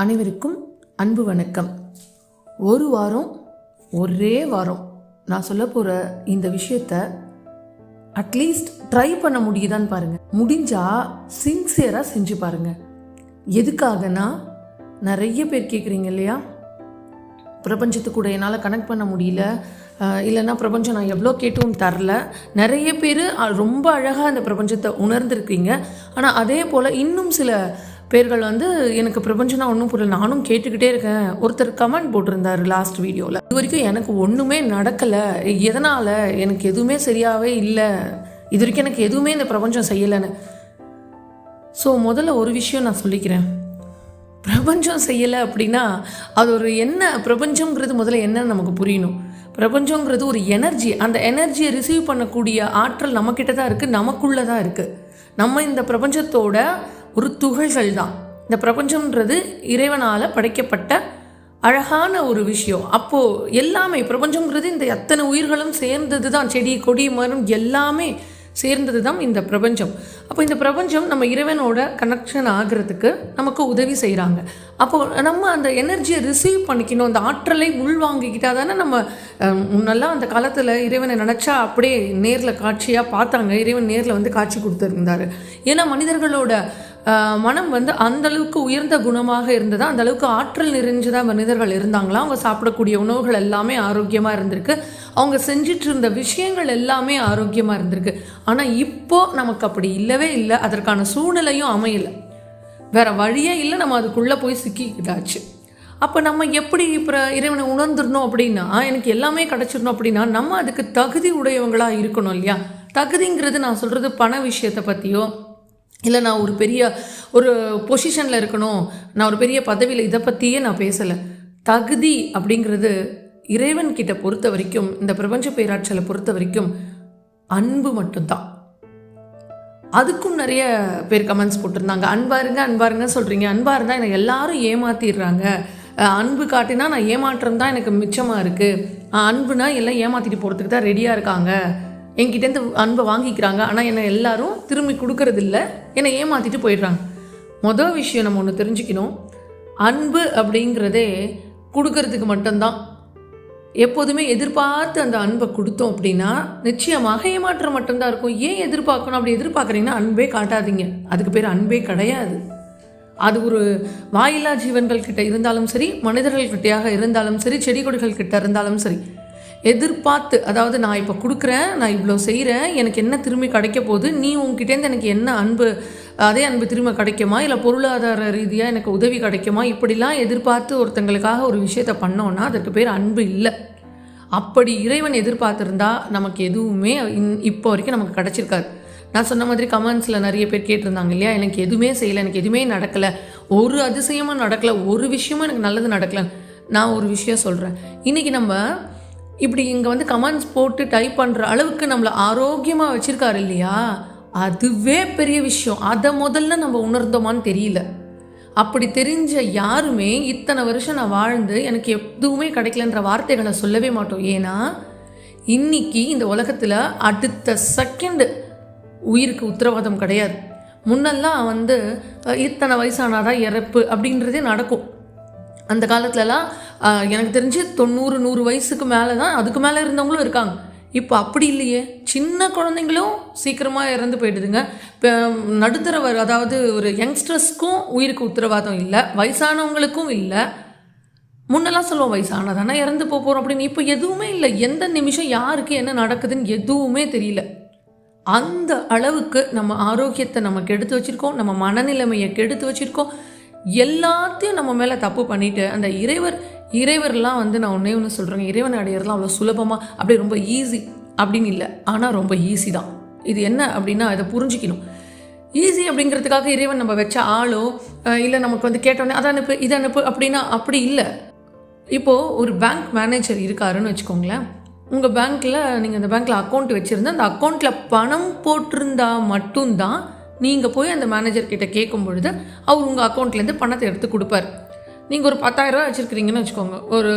அனைவருக்கும் அன்பு வணக்கம். ஒரு வாரம் ஒரே வாரம் நான் சொல்ல போகிற இந்த விஷயத்த அட்லீஸ்ட் ட்ரை பண்ண முடியுதான்னு பாருங்கள். முடிஞ்சால் சின்சியராக செஞ்சு பாருங்கள். எதுக்காகனா, நிறைய பேர் கேட்குறீங்க இல்லையா, பிரபஞ்சத்துக்கூட என்னால் கனெக்ட் பண்ண முடியல, இல்லைன்னா பிரபஞ்சம் நான் எவ்வளோ கேட்டும் தரல. நிறைய பேர் ரொம்ப அழகாக அந்த பிரபஞ்சத்தை உணர்ந்துருக்கீங்க. ஆனால் அதே போல் இன்னும் சில பேர்கள் எனக்கு பிரபஞ்சம்னா ஒன்றும் புரியல, நானும் கேட்டுக்கிட்டே இருக்கேன். ஒருத்தர் கமெண்ட் போட்டிருந்தார் லாஸ்ட் வீடியோவில், இது வரைக்கும் எனக்கு ஒன்றுமே நடக்கலை, எதனால் எனக்கு எதுவுமே சரியாகவே இல்லை, இது வரைக்கும் எனக்கு எதுவுமே இந்த பிரபஞ்சம் செய்யலைன்னு. ஸோ முதல்ல ஒரு விஷயம் நான் சொல்லிக்கிறேன். பிரபஞ்சம் செய்யலை அப்படின்னா அது ஒரு என்ன, பிரபஞ்சங்கிறது முதல்ல என்னன்னு நமக்கு புரியணும். பிரபஞ்சங்கிறது ஒரு எனர்ஜி. அந்த எனர்ஜியை ரிசீவ் பண்ணக்கூடிய ஆற்றல் நம்மக்கிட்ட தான் இருக்குது, நமக்குள்ளே தான் இருக்குது. நம்ம இந்த பிரபஞ்சத்தோட ஒரு துகள்கள் தான். இந்த பிரபஞ்சம்ன்றது இறைவனால் படைக்கப்பட்ட அழகான ஒரு விஷயம். அப்போது எல்லாமே பிரபஞ்சங்கிறது இந்த எத்தனை உயிர்களும் சேர்ந்தது தான், செடி கொடி மரம் எல்லாமே சேர்ந்தது தான் இந்த பிரபஞ்சம். அப்போ இந்த பிரபஞ்சம் நம்ம இறைவனோட கனெக்ஷன் ஆகிறதுக்கு நமக்கு உதவி செய்கிறாங்க. அப்போது நம்ம அந்த எனர்ஜியை ரிசீவ் பண்ணிக்கணும், அந்த ஆற்றலை உள்வாங்கிக்கிட்டால் தானே நம்ம முன்னெல்லாம் அந்த காலத்தில் இறைவனை நினச்சா அப்படியே நேரில் காட்சியாக பார்த்தாங்க. இறைவன் நேரில் காட்சி கொடுத்துருந்தாரு. ஏன்னா மனிதர்களோட மனம் அந்தளவுக்கு உயர்ந்த குணமாக இருந்ததா, அந்தளவுக்கு ஆற்றல் நிறைஞ்சுதான் மனிதர்கள் இருந்தாங்களாம். அவங்க சாப்பிடக்கூடிய உணவுகள் எல்லாமே ஆரோக்கியமாக இருந்திருக்கு, அவங்க செஞ்சிட்டு இருந்த விஷயங்கள் எல்லாமே ஆரோக்கியமாக இருந்திருக்கு. ஆனால் இப்போது நமக்கு அப்படி இல்லவே இல்லை, அதற்கான சூழ்நிலையும் அமையலை, வேற வழியே இல்லை, நம்ம அதுக்குள்ளே போய் சிக்கிக்கிட்டாச்சு. அப்போ நம்ம எப்படி இப்போ இறைவனை உணர்ந்துடணும் அப்படின்னா, எனக்கு எல்லாமே கிடச்சிடணும் அப்படின்னா நம்ம அதுக்கு தகுதி உடையவங்களாக இருக்கணும் இல்லையா. தகுதிங்கிறது நான் சொல்கிறது பண விஷயத்தை பற்றியோ, இல்லை நான் ஒரு பெரிய ஒரு பொசிஷனில் இருக்கணும், நான் ஒரு பெரிய பதவியில், இதை பற்றியே நான் பேசலை. தகுதி அப்படிங்கிறது இறைவன்கிட்ட பொறுத்த வரைக்கும், இந்த பிரபஞ்ச பேராற்றலை பொறுத்த வரைக்கும் அன்பு மட்டும்தான். அதுக்கும் நிறைய பேர் கமெண்ட்ஸ் போட்டிருந்தாங்க, அன்பாருங்க சொல்கிறீங்க, அன்பாக இருந்தால் எனக்கு எல்லாரும் ஏமாற்றிடுறாங்க, அன்பு காட்டினா நான் ஏமாற்றம் தான் எனக்கு மிச்சமாக இருக்குது, அன்புனா எல்லாம் ஏமாற்றிட்டு போகிறதுக்கு தான் ரெடியாக இருக்காங்க, என்கிட்டேருந்து அன்பை வாங்கிக்கிறாங்க, ஆனால் என்னை எல்லாரும் திரும்பி கொடுக்கறதில்ல, என்னை ஏமாற்றிட்டு போயிடுறாங்க. மொதல் விஷயம் நம்ம ஒன்று தெரிஞ்சுக்கணும், அன்பு அப்படிங்கிறதே கொடுக்கறதுக்கு மட்டும்தான். எப்போதுமே எதிர்பார்த்து அந்த அன்பை கொடுத்தோம் அப்படின்னா நிச்சயமாக ஏமாற்றம் மட்டும்தான் இருக்கும். ஏன் எதிர்பார்க்கணும்? அப்படி எதிர்பார்க்குறீங்கன்னா அன்பே காட்டாதீங்க, அதுக்கு பேர் அன்பே கிடையாது. அது ஒரு வாயில்லா ஜீவன்கள் கிட்ட இருந்தாலும் சரி, மனிதர்கள்கிட்டையாக இருந்தாலும் சரி, செடி கொடிகள் கிட்ட இருந்தாலும் சரி, எதிர்பார்த்து, அதாவது நான் இப்போ கொடுக்குறேன், நான் இவ்வளோ செய்கிறேன், எனக்கு என்ன திரும்பி கிடைக்க போகுது, நீ உங்ககிட்டேருந்து எனக்கு என்ன அன்பு, அதே அன்பு திரும்ப கிடைக்குமா, இல்லை பொருளாதார ரீதியாக எனக்கு உதவி கிடைக்குமா, இப்படிலாம் எதிர்பார்த்து ஒருத்தங்களுக்காக ஒரு விஷயத்த பண்ணோன்னா அதற்கு பேர் அன்பு இல்லை. அப்படி இறைவன் எதிர்பார்த்துருந்தா நமக்கு எதுவுமே இப்போ வரைக்கும் நமக்கு கிடச்சிருக்காது. நான் சொன்ன மாதிரி கமெண்ட்ஸில் நிறைய பேர் கேட்டிருந்தாங்க இல்லையா, எனக்கு எதுவுமே செய்யலை, எனக்கு எதுவுமே நடக்கலை, ஒரு அதிசயமும் நடக்கலை, ஒரு விஷயமும் எனக்கு நல்லது நடக்கலை. நான் ஒரு விஷயம் சொல்கிறேன், இன்றைக்கி நம்ம இப்படி இங்கே கமெண்ட்ஸ் போட்டு டைப் பண்ணுற அளவுக்கு நம்மளை ஆரோக்கியமாக வச்சுருக்காரு இல்லையா, அதுவே பெரிய விஷயம். அதை முதல்ல நம்ம உணர்ந்தோமான்னு தெரியல. அப்படி தெரிஞ்ச யாருமே இத்தனை வருஷம் நான் வாழ்ந்து எனக்கு எதுவுமே கிடைக்கலன்ற வார்த்தைகளை சொல்லவே மாட்டோம். ஏன்னா இன்னைக்கு இந்த உலகத்தில் அடுத்த செகண்டு உயிருக்கு உத்தரவாதம் கிடையாது. முன்னெல்லாம் இத்தனை வயசானாதான் இறப்பு அப்படின்றதே நடக்கும். அந்த காலத்துலலாம் எனக்கு தெரிஞ்சு 90-100 வயசுக்கு மேலே தான், அதுக்கு மேலே இருந்தவங்களும் இருக்காங்க. இப்போ அப்படி இல்லையே, சின்ன குழந்தைங்களும் சீக்கிரமாக இறந்து போயிடுதுங்க. இப்போ நடுத்தரவர், அதாவது ஒரு யங்ஸ்டர்ஸ்க்கும் உயிருக்கு உத்தரவாதம் இல்லை, வயசானவங்களுக்கும் இல்லை. முன்னெல்லாம் சொல்லுவோம் வயசானதானே இறந்து போகிறோம் அப்படின்னு. இப்போ எதுவுமே இல்லை, எந்த நிமிஷம் யாருக்கு என்ன நடக்குதுன்னு எதுவுமே தெரியல. அந்த அளவுக்கு நம்ம ஆரோக்கியத்தை நம்ம கெடுத்து வச்சுருக்கோம், நம்ம மனநிலைமையை கெடுத்து வச்சுருக்கோம், எல்லாத்தையும் நம்ம மேலே தப்பு பண்ணிவிட்டு அந்த இறைவர்லாம் நான் ஒன்று சொல்கிறேங்க, இறைவனை அடையிறதுலாம் அவ்வளோ சுலபமாக அப்படியே ரொம்ப ஈஸி அப்படின்னு இல்லை, ஆனால் ரொம்ப ஈஸி தான். இது என்ன அப்படின்னா இதை புரிஞ்சிக்கணும். ஈஸி அப்படிங்கிறதுக்காக இறைவன் நம்ம வச்ச ஆளோ இல்லை நமக்கு கேட்டோன்னே அதை அனுப்பு இதை அனுப்பு அப்படின்னா அப்படி இல்லை. இப்போது ஒரு பேங்க் மேனேஜர் இருக்காருன்னு வச்சுக்கோங்களேன், உங்கள் பேங்க்கில் நீங்கள் அந்த பேங்க்கில் அக்கௌண்ட் வச்சுருந்தா அந்த அக்கௌண்ட்டில் பணம் போட்டிருந்தா மட்டும்தான் நீங்கள் போய் அந்த மேனேஜர்கிட்ட கேட்கும் பொழுது அவர் உங்கள் அக்கௌண்ட்லேருந்து பணத்தை எடுத்து கொடுப்பார். நீங்கள் ஒரு 10,000 ரூபா வச்சுருக்கிறீங்கன்னு வச்சுக்கோங்க, ஒரு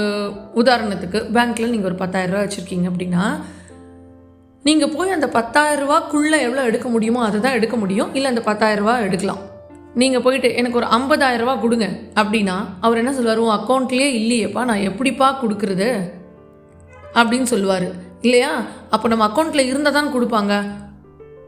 உதாரணத்துக்கு பேங்க்கில் நீங்கள் ஒரு 10,000 ரூபா வச்சுருக்கீங்க அப்படின்னா, நீங்கள் போய் அந்த 10,000 ரூபாக்குள்ளே எவ்வளோ எடுக்க முடியுமோ அதை தான் எடுக்க முடியும், இல்லை அந்த 10,000 ரூபா எடுக்கலாம். நீங்கள் போயிட்டு எனக்கு ஒரு 50,000 ரூபா கொடுங்க அப்படின்னா அவர் என்ன சொல்லுவார், உன் அக்கௌண்ட்லேயே இல்லையேப்பா நான் எப்படிப்பா கொடுக்குறது அப்படின்னு சொல்லுவார் இல்லையா? அப்போ நம்ம அக்கௌண்ட்டில் இருந்தால் தான் கொடுப்பாங்க.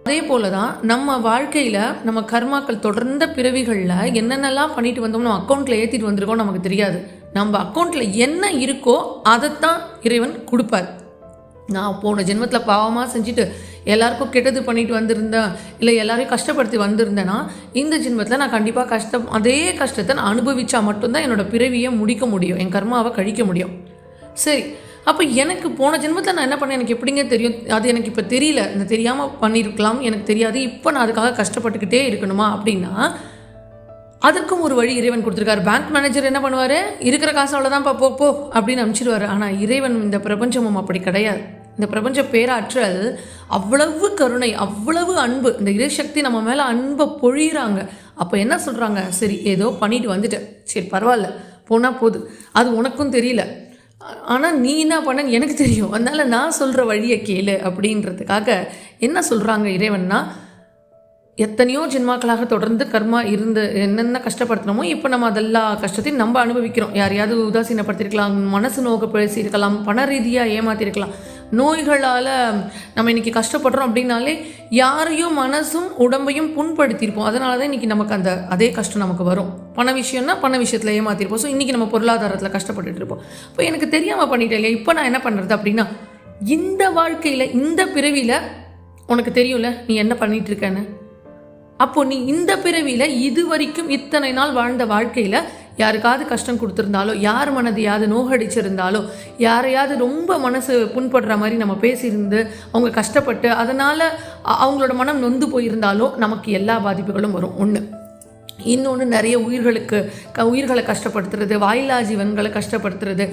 அதே போல தான் நம்ம வாழ்க்கையில் நம்ம கர்மாக்கள் தொடர்ந்த பிறவிகளில் என்னென்னலாம் பண்ணிட்டு வந்தோம் நம்ம அக்கௌண்ட்டில் ஏற்றிட்டு வந்திருக்கோம் நமக்கு தெரியாது. நம்ம அக்கௌண்ட்டில் என்ன இருக்கோ அதைத்தான் இறைவன் கொடுப்பார். நான் போன ஜென்மத்தில் பாவமாக செஞ்சுட்டு எல்லாருக்கும் கெட்டது பண்ணிட்டு வந்திருந்தேன், இல்லை எல்லாரையும் கஷ்டப்படுத்தி வந்திருந்தேன்னா இந்த ஜென்மத்தில் நான் கண்டிப்பாக அதே கஷ்டத்தை நான் அனுபவிச்சா மட்டும்தான் என்னோடய பிறவியை முடிக்க முடியும், என் கர்மாவை கழிக்க முடியும். சரி, அப்போ எனக்கு போன ஜென்மத்தில் நான் என்ன பண்ணேன் எனக்கு எப்படிங்க தெரியும்? அது எனக்கு இப்போ தெரியல, நான் தெரியாமல் பண்ணியிருக்கலாம், எனக்கு தெரியாது. இப்போ நான் அதுக்காக கஷ்டப்பட்டுக்கிட்டே இருக்கணுமா அப்படின்னா அதுக்கும் ஒரு வழி இறைவன் கொடுத்துருக்காரு. பேங்க் மேனேஜர் என்ன பண்ணுவார், இருக்கிற காசு அவ்வளோதான்ப்பா போ அப்படின்னு அனுப்பிச்சிடுவார். ஆனால் இறைவன் இந்த பிரபஞ்சமும் அப்படி கிடையாது. இந்த பிரபஞ்ச பேராற்றல் அவ்வளவு கருணை, அவ்வளவு அன்பு, இந்த இறைசக்தி நம்ம மேலே அன்பை பொழியிறாங்க. அப்போ என்ன சொல்கிறாங்க, சரி ஏதோ பண்ணிட்டு வந்துட்டேன், சரி பரவாயில்ல போனால் போகுது, அது உனக்கும் தெரியல, ஆனால் நீ என்ன பண்ணன்னு எனக்கு தெரியும், அதனால் நான் சொல்கிற வழியை கேளு அப்படின்றதுக்காக என்ன சொல்கிறாங்க இறைவன்னா, எத்தனையோ ஜென்மாக்களாக தொடர்ந்து கர்மா இருந்து என்னென்ன கஷ்டப்படுத்தணுமோ இப்போ நம்ம அதெல்லாம் கஷ்டத்தையும் நம்ம அனுபவிக்கிறோம். யாரையாவது உதாசீனப்படுத்திருக்கலாம், மனசு நோக்க பேசியிருக்கலாம், பண ரீதியாக ஏமாற்றிருக்கலாம், நோய்களால் நம்ம இன்றைக்கி கஷ்டப்படுறோம் அப்படின்னாலே யாரையும் மனசும் உடம்பையும் புண்படுத்தியிருப்போம். அதனால தான் இன்றைக்கி நமக்கு அதே கஷ்டம் நமக்கு வரும். பண விஷயம்னா பண விஷயத்தில் ஏமாற்றிருப்போம். ஸோ இன்றைக்கி நம்ம பொருளாதாரத்தில் கஷ்டப்பட்டுட்டு இருப்போம். இப்போ எனக்கு தெரியாமல் பண்ணிட்டேன் இல்லையா, இப்போ நான் என்ன பண்ணுறது அப்படின்னா, இந்த வாழ்க்கையில் இந்த பிறவியில் உனக்கு தெரியும்ல நீ என்ன பண்ணிகிட்டு இருக்கேன்னு. அப்போ நீ இந்த பிறவியில் இது வரைக்கும் இத்தனை நாள் வாழ்ந்த வாழ்க்கையில் யாருக்காவது கஷ்டம் கொடுத்துருந்தாலோ, யார் மனதையாவது நோகடிச்சிருந்தாலோ, யாரையாவது ரொம்ப மனசு புண்படுற மாதிரி நம்ம பேசியிருந்து அவங்க கஷ்டப்பட்டு அதனால் அவங்களோட மனம் நொந்து போயிருந்தாலோ நமக்கு எல்லா பாதிப்புகளும் வரும். ஒன்று. இன்னொன்று, நிறைய உயிர்களை கஷ்டப்படுத்துறது, வாயிலா ஜீவன்களை கஷ்டப்படுத்துறது,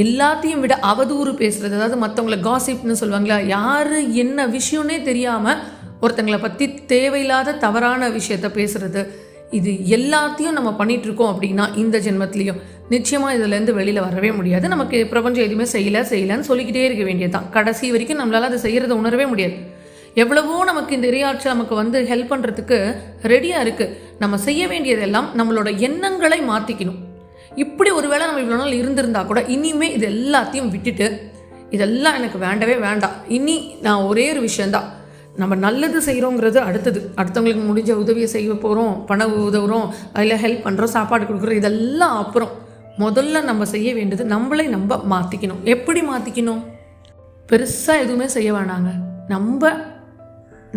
எல்லாத்தையும் விட அவதூறு பேசுறது, அதாவது மற்றவங்களை காசிப்னு சொல்லுவாங்களா, யார் என்ன விஷயம்னே தெரியாமல் ஒருத்தங்களை பற்றி தேவையில்லாத தவறான விஷயத்த பேசுறது, இது எல்லாத்தையும் நம்ம பண்ணிகிட்ருக்கோம் அப்படின்னா இந்த ஜென்மத்திலையும் நிச்சயமாக இதுலேருந்து வெளியில் வரவே முடியாது. நமக்கு பிரபஞ்சம் எதுவுமே செய்யலைன்னு சொல்லிக்கிட்டே இருக்க வேண்டியதுதான். கடைசி வரைக்கும் நம்மளால் அதை செய்கிறத உணரவே முடியாது. எவ்வளவோ நமக்கு இந்த இறையாற்றல் நமக்கு ஹெல்ப் பண்ணுறதுக்கு ரெடியாக இருக்குது. நம்ம செய்ய வேண்டியதெல்லாம் நம்மளோட எண்ணங்களை மாற்றிக்கணும். இப்படி ஒரு வேளை நம்ம இவ்வளோ நாள் இருந்திருந்தா கூட இனிமேல் இது எல்லாத்தையும் விட்டுட்டு, இதெல்லாம் எனக்கு வேண்டவே வேண்டாம், இனி நான் ஒரே ஒரு விஷயந்தான், நம்ம நல்லது செய்கிறோங்கிறது அடுத்தது, அடுத்தவங்களுக்கு முடிஞ்ச உதவியை செய்ய போகிறோம், பணம் உதவுறோம், அதில் ஹெல்ப் பண்ணுறோம், சாப்பாடு கொடுக்குறோம், இதெல்லாம் அப்புறம். முதல்ல நம்ம செய்ய வேண்டியது நம்மளை நம்ம மாற்றிக்கணும். எப்படி மாற்றிக்கணும்? பெருசாக எதுவுமே செய்ய வேணாங்க.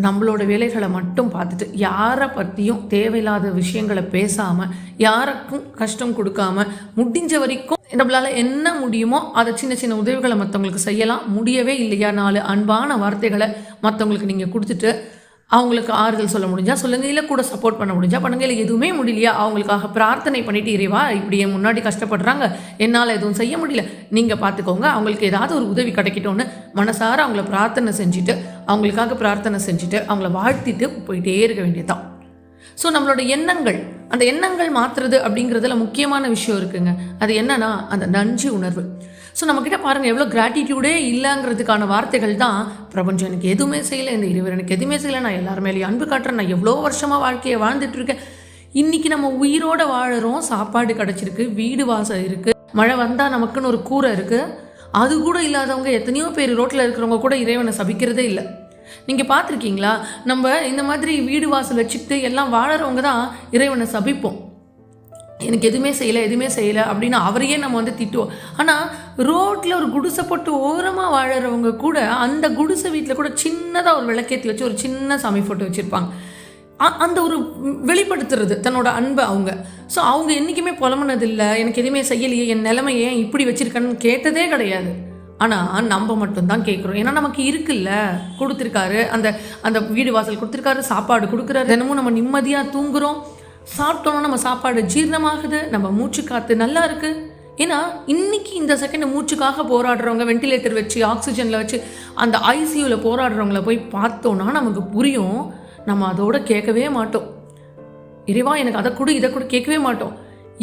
நம்மளோட வேலைகளை மட்டும் பார்த்துட்டு யாரை பற்றியும் தேவையில்லாத விஷயங்களை பேசாமல், யாருக்கும் கஷ்டம் கொடுக்காம, முடிஞ்ச வரைக்கும் நம்மளால் என்ன முடியுமோ அதை சின்ன சின்ன உதவிகளை மற்றவங்களுக்கு செய்யலாம். முடியவே இல்லையா, 4 அன்பான வார்த்தைகளை மற்றவங்களுக்கு நீங்கள் கொடுத்துட்டு அவங்களுக்கு ஆறுதல் சொல்ல முடிஞ்சால் சொல்லுங்கள், இல்லை கூட சப்போர்ட் பண்ண முடிஞ்சால் பண்ணுங்கள். இல்லை எதுவுமே முடியலையா அவங்களுக்காக பிரார்த்தனை பண்ணிட்டு, இறைவா இப்படி என் முன்னாடி கஷ்டப்படுறாங்க, என்னால் எதுவும் செய்ய முடியல, நீங்கள் பார்த்துக்கோங்க, அவங்களுக்கு ஏதாவது ஒரு உதவி கிடைக்கட்டும்னு மனசார அவங்கள பிரார்த்தனை செஞ்சுட்டு, அவங்களுக்காக பிரார்த்தனை செஞ்சுட்டு அவங்கள வாழ்த்திட்டு போயிட்டே இருக்க வேண்டியதுதான். ஸோ நம்மளோட எண்ணங்கள், அந்த எண்ணங்கள் மாற்றுறது அப்படிங்கிறதுல முக்கியமான விஷயம் இருக்குங்க. அது என்னன்னா அந்த நன்றி உணர்வு. ஸோ நம்மக்கிட்ட பாருங்கள், எவ்வளோ கிராட்டிடியூடே இல்லைங்கிறதுக்கான வார்த்தைகள் தான், பிரபஞ்சம் எனக்கு எதுவுமே செய்யலை, இந்த இறைவர் எனக்கு எதுவுமே செய்யலை, நான் எல்லார் மேலேயும் அன்பு காட்டுறேன், நான் எவ்வளோ வருஷமாக வாழ்க்கையை வாழ்ந்துட்டுருக்கேன், இன்றைக்கி நம்ம உயிரோடு வாழறோம், சாப்பாடு கிடச்சிருக்கு, வீடு வாசல் இருக்குது, மழை வந்தால் நமக்குன்னு ஒரு கூரை இருக்குது, அது கூட இல்லாதவங்க எத்தனையோ பேர் ரோட்டில் இருக்கிறவங்க கூட இறைவனை சபிக்கிறதே இல்லை. நீங்கள் பார்த்துருக்கீங்களா? நம்ம இந்த மாதிரி வீடு வாசல் வச்சுக்கிட்டு எல்லாம் வாழறவங்க தான் இறைவனை சபிப்போம். எனக்கு எதுவுமே செய்யலை அப்படின்னா அவரையே நம்ம திட்டுவோம். ஆனால் ரோட்டில் ஒரு குடிசை போட்டு ஓரமாக வாழறவங்க கூட அந்த குடிசை வீட்டில் கூட சின்னதாக ஒரு விளக்கேற்றி வச்சு ஒரு சின்ன சாமி ஃபோட்டோ வச்சுருப்பாங்க. அந்த ஒரு வெளிப்படுத்துறது தன்னோட அன்பை அவங்க. ஸோ அவங்க என்றைக்குமே புலம்புனதில்லை, எனக்கு எதுவுமே செய்யலையே, என் நிலைமையை இப்படி வச்சுருக்கேன்னு கேட்டதே கிடையாது. ஆனால் நம்ம மட்டும்தான் கேட்குறோம். ஏன்னா நமக்கு இருக்குல்ல, கொடுத்துருக்காரு, அந்த வீடு வாசல் கொடுத்துருக்காரு, சாப்பாடு கொடுக்குறாரு, தினமும் நம்ம நிம்மதியாக தூங்குகிறோம், சாப்பிட்டோன்னா நம்ம சாப்பாடு ஜீரணமாகுது, நம்ம மூச்சு காற்று நல்லா இருக்குது. ஏன்னா இன்றைக்கி இந்த செகண்ட் மூச்சுக்காக போராடுறவங்க, வெண்டிலேட்டர் வச்சு ஆக்சிஜனில் வச்சு அந்த ஐசியூவில் போராடுறவங்கள போய் பார்த்தோன்னா நமக்கு புரியும். நம்ம அதோட கேட்கவே மாட்டோம், இறைவா எனக்கு அதை கொடு இதை கூட கேட்கவே மாட்டோம்.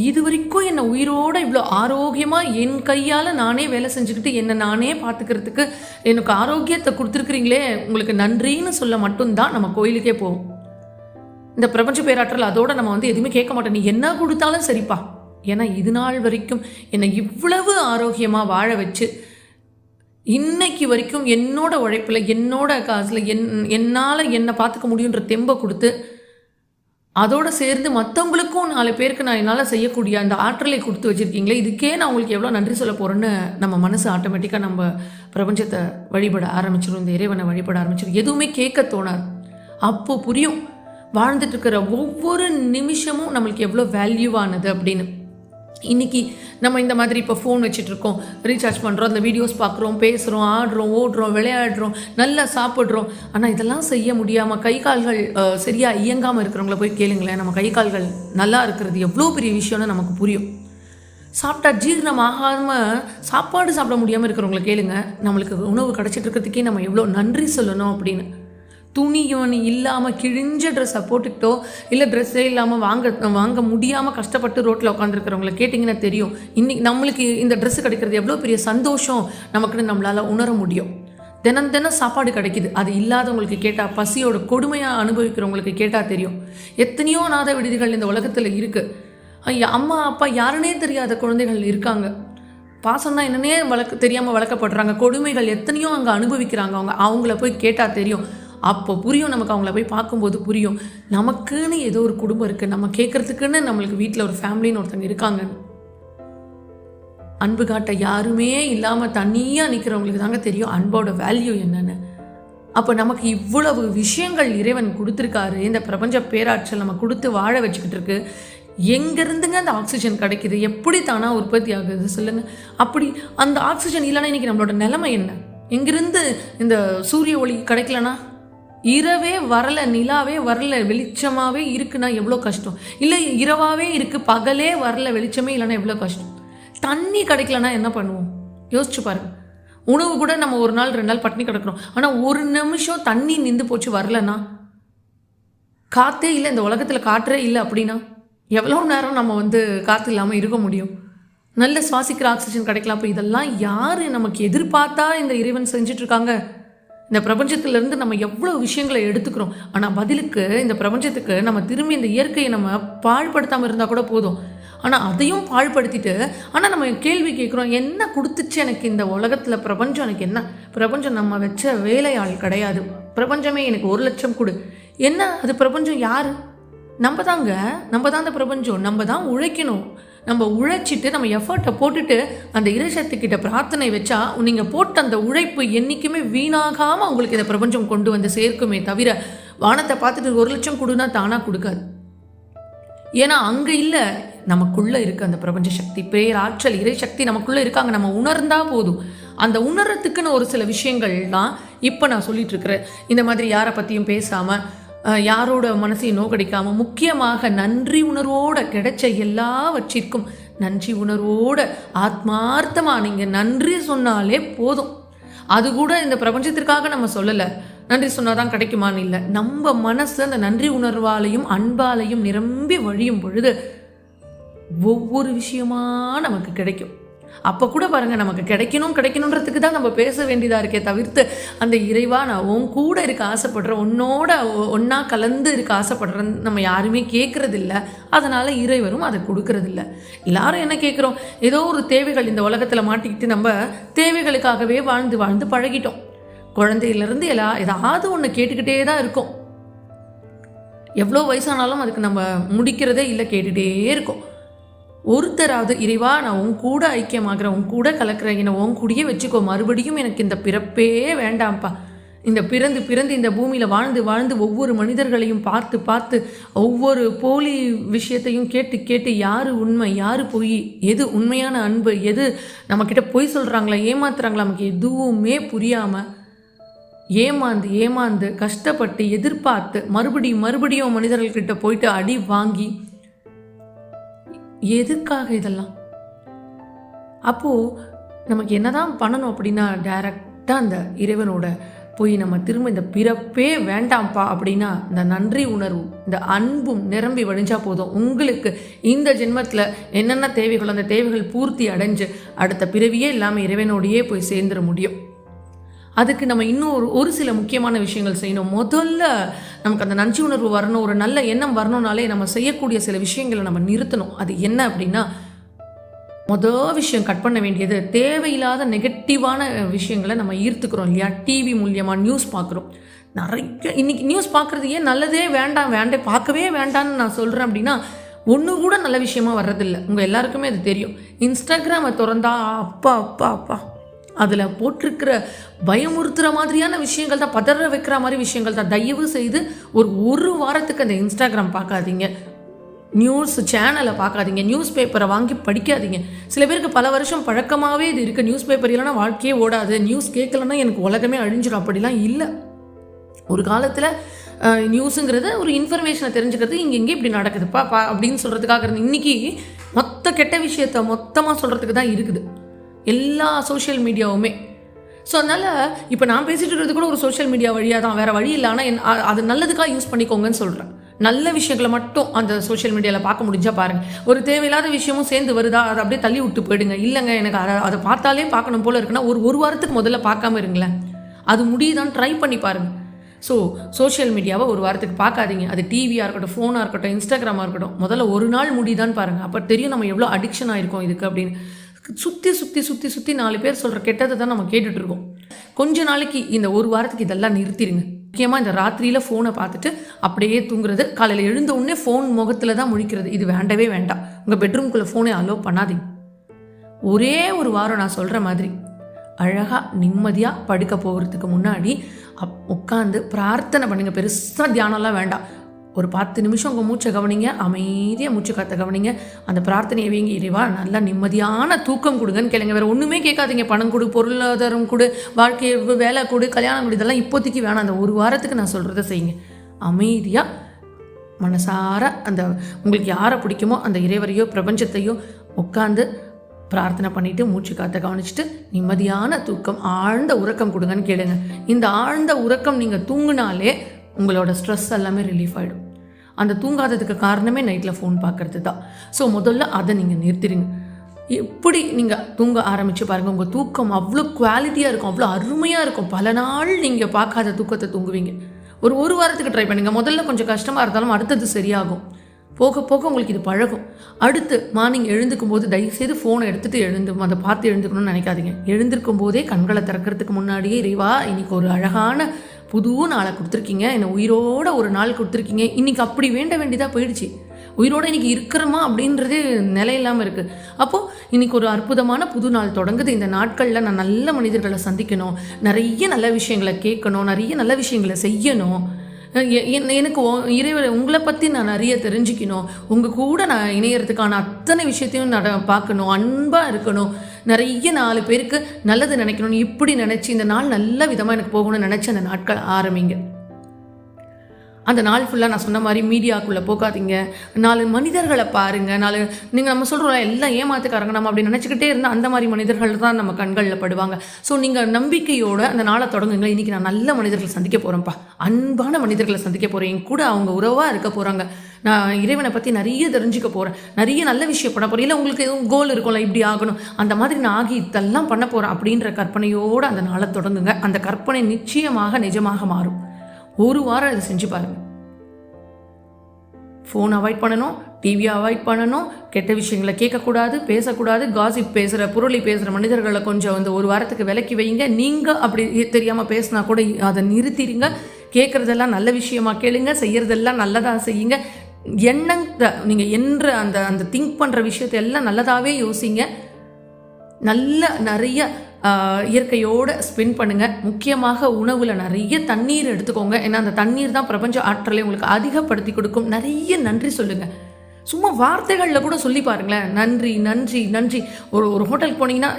இது வரைக்கும் என்னை உயிரோடு இவ்வளோ ஆரோக்கியமாக என் கையால் நானே வேலை செஞ்சுக்கிட்டு என்னை நானே பார்த்துக்கிறதுக்கு எனக்கு ஆரோக்கியத்தை கொடுத்துருக்குறீங்களே, உங்களுக்கு நன்றின்னு சொல்ல மட்டும்தான் நம்ம கோயிலுக்கே போவோம். இந்த பிரபஞ்ச பேராற்றல் அதோட நம்ம வந்து எதுவுமே கேட்க மாட்டோம், நீ என்ன கொடுத்தாலும் சரிப்பா. ஏன்னா இது நாள் வரைக்கும் என்னை இவ்வளவு ஆரோக்கியமாக வாழ வச்சு இன்னைக்கு வரைக்கும் என்னோட உழைப்பில் என்னோட காசில் என்னால் என்னை பார்த்துக்க முடியுன்ற தெம்பை கொடுத்து அதோடு சேர்ந்து மற்றவங்களுக்கும் 4 பேருக்கு நான் என்னால் செய்யக்கூடிய அந்த ஆற்றலை கொடுத்து வச்சுருக்கீங்களே, இதுக்கே நான் உங்களுக்கு எவ்வளோ நன்றி சொல்ல போகிறேன்னு நம்ம மனசு ஆட்டோமேட்டிக்காக நம்ம பிரபஞ்சத்தை வழிபட ஆரம்பிச்சிடும், இந்த இறைவனை வழிபட ஆரம்பிச்சிடும். எதுவுமே கேட்க தோணாது. அப்போது புரியும் வாழ்ந்துட்டு இருக்கிற ஒவ்வொரு நிமிஷமும் நம்மளுக்கு எவ்வளோ வேல்யூவானது அப்படின்னு. இன்றைக்கி நம்ம இந்த மாதிரி இப்போ ஃபோன் வச்சுட்ருக்கோம், ரீசார்ஜ் பண்ணுறோம், அந்த வீடியோஸ் பார்க்குறோம், பேசுகிறோம், ஆடுறோம், ஓடுறோம், விளையாடுறோம், நல்லா சாப்பிட்றோம். ஆனால் இதெல்லாம் செய்ய முடியாமல் கை கால்கள் சரியாக இயங்காமல் இருக்கிறவங்கள போய் கேளுங்களேன், நம்ம கை கால்கள் நல்லா இருக்கிறது எவ்வளோ பெரிய விஷயம்னு நமக்கு புரியும். சாப்பிட்டா ஜீரணம் ஆகாமல் சாப்பாடு சாப்பிட முடியாமல் இருக்கிறவங்கள கேளுங்க, நம்மளுக்கு உணவு கிடச்சிட்டு இருக்கிறதுக்கே நம்ம எவ்வளோ நன்றி சொல்லணும் அப்படின்னு. துணியோனி இல்லாமல் கிழிஞ்ச ட்ரெஸ்ஸை போட்டுக்கிட்டோ இல்லை ட்ரெஸ்ஸே இல்லாமல் வாங்க முடியாமல் கஷ்டப்பட்டு ரோட்டில் உட்காந்துருக்கிறவங்கள கேட்டிங்கன்னா தெரியும் இன்றைக்கி நம்மளுக்கு இந்த ட்ரெஸ்ஸு கிடைக்கிறது எவ்வளோ பெரிய சந்தோஷம் நமக்குன்னு நம்மளால் உணர முடியும். தினம் தினம் சாப்பாடு கிடைக்கிது, அது இல்லாதவங்களுக்கு கேட்டால், பசியோட கொடுமையாக அனுபவிக்கிறவங்களுக்கு கேட்டால் தெரியும். எத்தனையோ நாத விடுதிகள் இந்த உலகத்தில் இருக்குது. அம்மா அப்பா யாருன்னே தெரியாத குழந்தைகள் இருக்காங்க. பாசம்னா என்னன்னே தெரியாமல் வளர்க்கப்படுறாங்க. கொடுமைகள் எத்தனையோ அங்கே அனுபவிக்கிறாங்க. அவங்கள போய் கேட்டால் தெரியும். அப்போ புரியும் நமக்கு, அவங்கள போய் பார்க்கும்போது புரியும் நமக்குன்னு ஏதோ ஒரு குடும்பம் இருக்குது, நம்ம கேட்குறதுக்குன்னு நம்மளுக்கு வீட்டில் ஒரு ஃபேமிலின்னு ஒருத்தங்க இருக்காங்க. அன்பு காட்ட யாருமே இல்லாமல் தனியாக நிற்கிறவங்களுக்கு தாங்க தெரியும் அன்போட வேல்யூ என்னென்னு. அப்போ நமக்கு இவ்வளவு விஷயங்கள் இறைவன் கொடுத்துருக்காரு, இந்த பிரபஞ்ச பேராற்றல் நம்ம கொடுத்து வாழ வச்சுக்கிட்டு இருக்கு. எங்கேருந்துங்க அந்த ஆக்சிஜன் கிடைக்கிது, எப்படி தானாக உற்பத்தி ஆகுது சொல்லுங்கள்? அப்படி அந்த ஆக்சிஜன் இல்லைன்னா இன்றைக்கி நம்மளோட நிலைமை என்ன? எங்கிருந்து இந்த சூரிய ஒளி கிடைக்கலனா, இரவே வரல, நிலாவே வரல, வெளிச்சமாகவே இருக்குன்னா எவ்வளோ கஷ்டம். இல்லை இரவாகவே இருக்குது, பகலே வரல, வெளிச்சமே இல்லைன்னா எவ்வளோ கஷ்டம். தண்ணி கிடைக்கலனா என்ன பண்ணுவோம் யோசிச்சு பாருங்க. உணவு கூட நம்ம 1 நாள் 2 நாள் பட்டினி கிடக்கிறோம். ஆனால் 1 நிமிஷம் தண்ணி நின்று போச்சு வரலன்னா, காற்றே இல்லை, இந்த உலகத்தில் காற்றே இல்லை அப்படின்னா எவ்வளோ நேரம் நம்ம வந்து காற்று இல்லாமல் இருக்க முடியும்? நல்ல சுவாசிக்கிற ஆக்சிஜன் கிடைக்கலாம். அப்போ இதெல்லாம் யார் நமக்கு எதிர்பார்த்தா இந்த இறைவன் செஞ்சிட்ருக்காங்க? இந்த பிரபஞ்சத்திலேருந்து நம்ம எவ்வளோ விஷயங்களை எடுத்துக்கிறோம். ஆனால் பதிலுக்கு இந்த பிரபஞ்சத்துக்கு நம்ம திரும்பி இந்த இயற்கையை நம்ம பாழ்படுத்தாமல் இருந்தால் கூட போதும். ஆனால் அதையும் பாழ்படுத்திட்டு ஆனால் நம்ம கேள்வி கேட்குறோம், என்ன கொடுத்துச்சு எனக்கு இந்த உலகத்தில் பிரபஞ்சம்? எனக்கு என்ன பிரபஞ்சம்? நம்ம வச்ச வேலையாள் கிடையாது. பிரபஞ்சமே எனக்கு 1 லட்சம் கொடு, என்ன அது பிரபஞ்சம் யார்? நம்ம தான் அந்த பிரபஞ்சம். நம்ம தான் உழைக்கணும். நம்ம உழைச்சிட்டு நம்ம எஃபர்ட்டை போட்டுட்டு அந்த இறைசக்திக்கிட்ட பிரார்த்தனை வச்சா நீங்கள் போட்ட அந்த உழைப்பு என்றைக்குமே வீணாகாமல் உங்களுக்கு இந்த பிரபஞ்சம் கொண்டு வந்து சேர்க்குமே தவிர, வானத்தை பார்த்துட்டு 1 லட்சம் கொடுனா தானாக கொடுக்காது. ஏன்னா அங்கே இல்லை, நமக்குள்ளே இருக்குது அந்த பிரபஞ்ச சக்தி, பேராற்றல், இறைசக்தி நமக்குள்ளே இருக்காங்க. நம்ம உணர்ந்தா போதும். அந்த உணர்றதுக்குன்னு ஒரு சில விஷயங்கள் தான் இப்போ நான் சொல்லிட்டு இருக்கிறேன். இந்த மாதிரி யாரை பற்றியும் பேசாமல், யாரோட மனசையும் நோக்கடிக்காமல், முக்கியமாக நன்றி உணர்வோடு கிடைச்ச எல்லாவற்றிற்கும் நன்றி உணர்வோடு ஆத்மார்த்தமாக நீங்கள் நன்றி சொன்னாலே போதும். அது கூட இந்த பிரபஞ்சத்திற்காக நம்ம சொல்லலை, நன்றி சொன்னால் தான் கிடைக்குமான்னு இல்லை. நம்ம மனசு அந்த நன்றி உணர்வாலையும் அன்பாலையும் நிரம்பி வழியும் பொழுது ஒவ்வொரு விஷயமா நமக்கு கிடைக்கும். அப்போ கூட பாருங்கள், நமக்கு கிடைக்கணுன்றதுக்கு தான் நம்ம பேச வேண்டியதாக இருக்கே தவிர்த்து, அந்த இறைவா நான் உன் கூட இருக்க ஆசைப்படுறேன், உன்னோட ஒன்றா கலந்து இருக்க ஆசைப்படுறேன் நம்ம யாருமே கேட்குறதில்ல. அதனால் இறைவரும் அதை கொடுக்கறதில்ல. எல்லாரும் என்ன கேட்குறோம், ஏதோ ஒரு தேவைகள் இந்த உலகத்தில் மாட்டிக்கிட்டு நம்ம தேவைகளுக்காகவே வாழ்ந்து பழகிட்டோம். குழந்தையிலேருந்து ஏதாவது ஒன்று கேட்டுக்கிட்டே தான் இருக்கோம். எவ்வளோ வயசானாலும் அதுக்கு நம்ம முடிக்கிறதே இல்லை, கேட்டுகிட்டே இருக்கோம். ஒருத்தராவது இறைவா நான் உன் கூட ஐக்கியமாகிறேன், உன் கூட கலக்கிறேன், என்னை உன் கூடயே வச்சுக்கோ, மறுபடியும் எனக்கு இந்த பிறப்பே வேண்டாம்ப்பா. இந்த பிறந்து இந்த பூமியில் வாழ்ந்து ஒவ்வொரு மனிதர்களையும் பார்த்து ஒவ்வொரு போலி விஷயத்தையும் கேட்டு யார் உண்மை யார் பொய், எது உண்மையான அன்பு, எது நம்மக்கிட்ட பொய் சொல்கிறாங்களா ஏமாத்துறாங்களா, நமக்கு எதுவுமே புரியாமல் ஏமாந்து கஷ்டப்பட்டு எதிர்பார்த்து மறுபடியும் மனிதர்கள்கிட்ட போயிட்டு அடி வாங்கி, எதுக்காக இதெல்லாம்? அப்போது நமக்கு என்னதான் பண்ணணும் அப்படின்னா, டைரெக்டாக அந்த இறைவனோட போய் நம்ம திரும்ப இந்த பிறப்பே வேண்டாம்ப்பா அப்படின்னா இந்த நன்றி உணர்வு இந்த அன்பும் நிரம்பி வழிஞ்சால் போதும். உங்களுக்கு இந்த ஜென்மத்தில் என்னென்ன தேவைகளோ அந்த தேவைகள் பூர்த்தி அடைஞ்சு அடுத்த பிறவியே இல்லாமல் இறைவனோடையே போய் சேர்ந்துட முடியும். அதுக்கு நம்ம இன்னும் ஒரு சில முக்கியமான விஷயங்கள் செய்யணும். முதல்ல நமக்கு அந்த நன்றி உணர்வு வரணும், ஒரு நல்ல எண்ணம் வரணும்னாலே நம்ம செய்யக்கூடிய சில விஷயங்களை நம்ம நிறுத்தணும். அது என்ன அப்படின்னா, மொதல் விஷயம் கட் பண்ண வேண்டியது தேவையில்லாத நெகட்டிவான விஷயங்களை நம்ம ஈர்த்துக்கிறோம் இல்லையா? டிவி மூலியமாக நியூஸ் பார்க்குறோம். நிறைய இன்னைக்கு நியூஸ் பார்க்குறது ஏன் நல்லதே வேண்டாம் பார்க்கவே வேண்டான்னு நான் சொல்கிறேன் அப்படின்னா, ஒன்று கூட நல்ல விஷயமா வர்றதில்லை. உங்கள் எல்லாருக்குமே அது தெரியும். இன்ஸ்டாகிராமை திறந்தா அப்பா அப்பா அப்பா அதில் போட்டிருக்கிற பயமுறுத்துகிற மாதிரியான விஷயங்கள் தான், பதற வைக்கிற மாதிரி விஷயங்கள் தான். தயவு செய்து ஒரு வாரத்துக்கு அந்த இன்ஸ்டாகிராம் பார்க்காதீங்க, நியூஸ் சேனலை பார்க்காதீங்க, நியூஸ் பேப்பரை வாங்கி படிக்காதீங்க. சில பேருக்கு பல வருஷம் பழக்கமாகவே இது இருக்குது. நியூஸ் பேப்பர் இல்லைன்னா வாழ்க்கையே ஓடாது, நியூஸ் கேட்கலன்னா எனக்கு உலகமே அழிஞ்சிடும். அப்படிலாம் இல்லை. ஒரு காலத்தில் நியூஸுங்கிறது ஒரு இன்ஃபர்மேஷனை தெரிஞ்சுக்கிறது, இங்கே இப்படி நடக்குதுப்பா அப்படின்னு சொல்கிறதுக்காக இருந்து இன்றைக்கி மொத்த கெட்ட விஷயத்தை மொத்தமாக சொல்கிறதுக்கு தான் இருக்குது எல்லா சோஷியல் மீடியாவுமே. ஸோ அதனால் இப்போ நான் பேசிகிட்டு இருக்கிறது கூட ஒரு சோஷியல் மீடியா வழியாக தான், வேறு வழி இல்லை. ஆனால் அது நல்லதுக்காக யூஸ் பண்ணிக்கோங்கன்னு சொல்கிறேன். நல்ல விஷயங்களை மட்டும் அந்த சோஷியல் மீடியாவில் பார்க்க முடிஞ்சா பாருங்கள். ஒரு தேவையில்லாத விஷயமும் சேர்ந்து வருதா, அதை அப்படியே தள்ளி விட்டு போயிடுங்க. இல்லைங்க எனக்கு அதை பார்த்தாலே பார்க்கணும் போல் இருக்குன்னா ஒரு வாரத்துக்கு முதல்ல பார்க்காம இருங்களேன். அது முடியுதான்னு ட்ரை பண்ணி பாருங்கள். ஸோ சோஷியல் மீடியாவை ஒரு வாரத்துக்கு பார்க்காதீங்க. அது டிவியாக இருக்கட்டும், ஃபோனாக இருக்கட்டும், இன்ஸ்டாகிராமாக இருக்கட்டும். முதல்ல ஒரு நாள் முடியுதான்னு பாருங்கள். அப்போ தெரியும் நம்ம எவ்வளோ அடிக்ஷன் ஆகிருக்கோம் இதுக்கு அப்படின்னு. சுற்றி 4 பேர் சொல்கிற கெட்டதை தான் நம்ம கேட்டுட்ருக்கோம். கொஞ்ச நாளைக்கு இந்த ஒரு வாரத்துக்கு இதெல்லாம் நிறுத்திடுங்க. முக்கியமாக இந்த ராத்திரியில் ஃபோனை பார்த்துட்டு அப்படியே தூங்குறது, காலையில் எழுந்த உடனே ஃபோன் முகத்தில் தான் முழிக்கிறது, இது வேண்டவே வேண்டாம். உங்கள் பெட்ரூம்குள்ளே ஃபோனை அலோவ் பண்ணாதீங்க. ஒரே ஒரு வாரம் நான் சொல்கிற மாதிரி அழகாக நிம்மதியாக படுக்க போகிறதுக்கு முன்னாடி உட்காந்து பிரார்த்தனை பண்ணுங்கள். பெருசாக தியானம்லாம் வேண்டாம். ஒரு 10 நிமிஷம் உங்கள் மூச்சை கவனிங்க, அமைதியாக மூச்சு காற்ற கவனிங்க. அந்த பிரார்த்தனையை வைங்க, இறைவா நல்லா நிம்மதியான தூக்கம் கொடுங்கன்னு கேளுங்க. வேறு ஒன்றுமே கேட்காதீங்க. பணம் கொடு, பொருளாதாரம் கொடு, வாழ்க்கை வேலை கொடு, கல்யாணம் கொடு, இதெல்லாம் இப்போதைக்கு வேணாம். அந்த ஒரு வாரத்துக்கு நான் சொல்கிறத செய்யுங்க. அமைதியாக மனசார அந்த உங்களுக்கு யாரை பிடிக்குமோ அந்த இறைவரையோ பிரபஞ்சத்தையோ உட்காந்து பிரார்த்தனை பண்ணிவிட்டு மூச்சு காற்ற கவனிச்சுட்டு நிம்மதியான தூக்கம், ஆழ்ந்த உறக்கம் கொடுங்கன்னு கேளுங்க. இந்த ஆழ்ந்த உறக்கம் நீங்கள் தூங்கினாலே உங்களோட ஸ்ட்ரெஸ் எல்லாமே ரிலீஃப் ஆகிடும். அந்த தூங்காததுக்கு காரணமே நைட்டில் ஃபோன் பார்க்குறது தான். ஸோ முதல்ல அதை நீங்கள் நிறுத்திடுங்க. எப்படி நீங்கள் தூங்க ஆரம்பித்து பாருங்கள், உங்கள் தூக்கம் அவ்வளோ குவாலிட்டியாக இருக்கும், அவ்வளோ அருமையாக இருக்கும். பல நாள் நீங்கள் பார்க்காத தூக்கத்தை தூங்குவீங்க. ஒரு வாரத்துக்கு ட்ரை பண்ணுங்கள். முதல்ல கொஞ்சம் கஷ்டமாக இருந்தாலும் அடுத்தது சரியாகும். போக போக உங்களுக்கு இது பழகும். அடுத்து மார்னிங் எழுந்துக்கும் போது தயவுசெய்து ஃபோனை எடுத்துகிட்டு அதை பார்த்து எழுந்துக்கணும்னு நினைக்காதீங்க. எழுந்திருக்கும் போதே கண்களை திறக்கிறதுக்கு முன்னாடியே இறைவா இன்னைக்கு ஒரு அழகான புது நாளை கொடுத்துருக்கீங்க, என்னை உயிரோட ஒரு நாள் கொடுத்துருக்கீங்க. இன்றைக்கி அப்படி வேண்டியதாக போயிடுச்சு. உயிரோடு இன்றைக்கி இருக்கிறோமா அப்படின்றதே நிலை இல்லாமல் இருக்குது. அப்போது இன்றைக்கி ஒரு அற்புதமான புது நாள் தொடங்குது. இந்த நாட்களில் நான் நல்ல மனிதர்களை சந்திக்கணும், நிறைய நல்ல விஷயங்களை கேட்கணும், நிறைய நல்ல விஷயங்களை செய்யணும். எனக்கு இறைவரை உங்களை பற்றி நான் நிறைய தெரிஞ்சுக்கணும், உங்கள் கூட நான் இணையறதுக்கான அத்தனை விஷயத்தையும் பார்க்கணும், அன்பாக இருக்கணும், நிறைய 4 பேருக்கு நல்லது நினைக்கணும்னு இப்படி நினச்சி இந்த நாள் நல்ல விதமாக எனக்கு போகணும்னு நினச்சி அந்த நாட்கள் ஆரம்பிங்க. அந்த நாள் ஃபுல்லாக நான் சொன்ன மாதிரி மீடியாக்குள்ளே போகாதீங்க. 4 மனிதர்களை பாருங்கள். நீங்கள் நம்ம சொல்கிறோம் எல்லாம் ஏமாத்துக்காரங்க நம்ம அப்படி நினச்சிக்கிட்டே இருந்தால் அந்த மாதிரி மனிதர்கள் தான் நம்ம கண்களில் படுவாங்க. ஸோ நீங்கள் நம்பிக்கையோடு அந்த நாளை தொடங்குங்க. இன்றைக்கி நான் நல்ல மனிதர்களை சந்திக்க போகிறேன்ப்பா, அன்பான மனிதர்களை சந்திக்க போகிறேன், என் கூட அவங்க உறவாக இருக்க போகிறாங்க, நான் இறைவனை பற்றி நிறைய தெரிஞ்சுக்க போகிறேன், நிறைய நல்ல விஷயம் பண்ண போகிறேன். இல்லை உங்களுக்கு எதுவும் கோல் இருக்கும்ல, இப்படி ஆகணும், அந்த மாதிரி நான் ஆகி இதெல்லாம் பண்ண போகிறேன் அப்படின்ற கற்பனையோடு அந்த நாளை தொடங்குங்க. அந்த கற்பனை நிச்சயமாக நிஜமாக மாறும். ஒரு வாரம் இதை செஞ்சு பாருங்கள். ஃபோன் அவாய்ட் பண்ணணும், டிவியை அவாய்ட் பண்ணணும், கெட்ட விஷயங்களை கேட்கக்கூடாது, பேசக்கூடாது, காசிப் பேசுகிற புரளி பேசுகிற மனிதர்களை கொஞ்சம் ஒரு வாரத்துக்கு விலக்கி வைங்க. நீங்கள் அப்படி தெரியாமல் பேசினா கூட அதை நிறுத்திடுங்க. கேட்குறதெல்லாம் நல்ல விஷயமா கேளுங்க, செய்கிறதெல்லாம் நல்லதாக செய்யுங்க. எண்ணத்தை நீங்கள் அந்த திங்க் பண்ணுற விஷயத்தை எல்லாம் நல்லதாகவே யோசிங்க. நிறைய இயற்கையோடு ஸ்பெண்ட் பண்ணுங்கள். முக்கியமாக உணவில் நிறைய தண்ணீர் எடுத்துக்கோங்க. ஏன்னா அந்த தண்ணீர் தான் பிரபஞ்ச ஆற்றலை உங்களுக்கு அதிகப்படுத்தி கொடுக்கும். நிறைய நன்றி சொல்லுங்கள். சும்மா வார்த்தைகளில் கூட சொல்லி பாருங்களேன், நன்றி நன்றி நன்றி. ஒரு ஹோட்டலுக்கு போனீங்கன்னா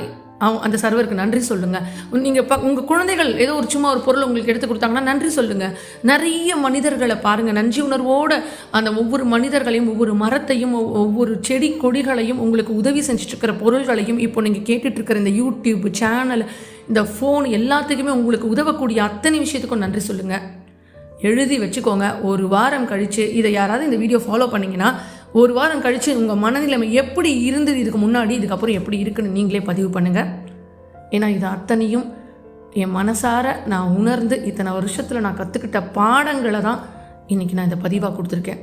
அந்த சர்வருக்கு நன்றி சொல்லுங்கள். நீங்கள் உங்கள் குழந்தைகள் ஏதோ சும்மா ஒரு பொருள் உங்களுக்கு எடுத்து கொடுத்தாங்கன்னா நன்றி சொல்லுங்கள். நிறைய மனிதர்களை பாருங்கள், நன்றி உணர்வோடு அந்த ஒவ்வொரு மனிதர்களையும், ஒவ்வொரு மரத்தையும், ஒவ்வொரு செடி கொடிகளையும், உங்களுக்கு உதவி செஞ்சுட்ருக்கிற பொருள்களையும், இப்போ நீங்கள் கேட்டுட்ருக்கிற இந்த யூடியூப் சேனல், இந்த ஃபோன் எல்லாத்துக்குமே உங்களுக்கு உதவக்கூடிய அத்தனை விஷயத்துக்கும் நன்றி சொல்லுங்கள். எழுதி வச்சுக்கோங்க. ஒரு வாரம் கழித்து இதை யாராவது இந்த வீடியோ ஃபாலோ பண்ணிங்கன்னா ஒரு வாரம் கழித்து உங்கள் மனநிலைமை எப்படி இருந்தது இதுக்கு முன்னாடி, இதுக்கப்புறம் எப்படி இருக்குன்னு நீங்களே பதிவு பண்ணுங்கள். ஏன்னா இது அத்தனையும் என் மனசார நான் உணர்ந்து இத்தனை வருஷத்தில் நான் கற்றுக்கிட்ட பாடங்களை தான் இன்றைக்கி நான் இதை பதிவாக கொடுத்துருக்கேன்.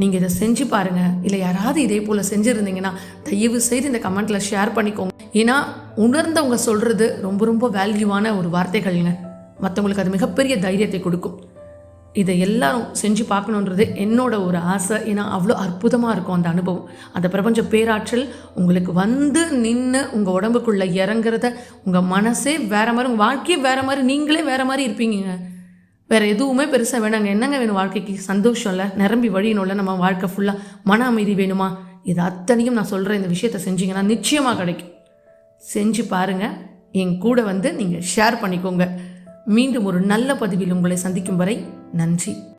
நீங்கள் இதை செஞ்சு பாருங்கள். இல்லை யாராவது இதே போல் செஞ்சுருந்தீங்கன்னா தயவு செய்து இந்த கமெண்ட்டில் ஷேர் பண்ணிக்கோங்க. ஏன்னா உணர்ந்தவங்க சொல்கிறது ரொம்ப ரொம்ப வேல்யூவான ஒரு வார்த்தைகள்ங்க. மற்றவங்களுக்கு அது மிகப்பெரிய தைரியத்தை கொடுக்கும். இதை எல்லாரும் செஞ்சு பார்க்கணுன்றது என்னோட ஒரு ஆசை. ஏன்னா அவ்வளோ அற்புதமாக இருக்கும் அந்த அனுபவம். அந்த பிரபஞ்ச பேராற்றல் உங்களுக்கு வந்து நின்று உங்கள் உடம்புக்குள்ளே இறங்குறத உங்கள் மனசே வேறு மாதிரி, உங்கள் வாழ்க்கையே வேறு மாதிரி, நீங்களே வேறு மாதிரி இருப்பீங்க. வேறு எதுவுமே பெருசாக வேணாங்க. என்னங்க வேணும் வாழ்க்கைக்கு? சந்தோஷம் இல்லை, நிரம்பி வழியணும்ல நம்ம வாழ்க்கை ஃபுல்லாக. மன அமைதி வேணுமா? இது அத்தனையும் நான் சொல்கிற இந்த விஷயத்தை செஞ்சீங்கன்னா நிச்சயமாக கிடைக்கும். செஞ்சு பாருங்கள். என் கூட வந்து நீங்கள் ஷேர் பண்ணிக்கோங்க. மீண்டும் ஒரு நல்ல பதிவில் உங்களை சந்திக்கும் வரை நன்றி.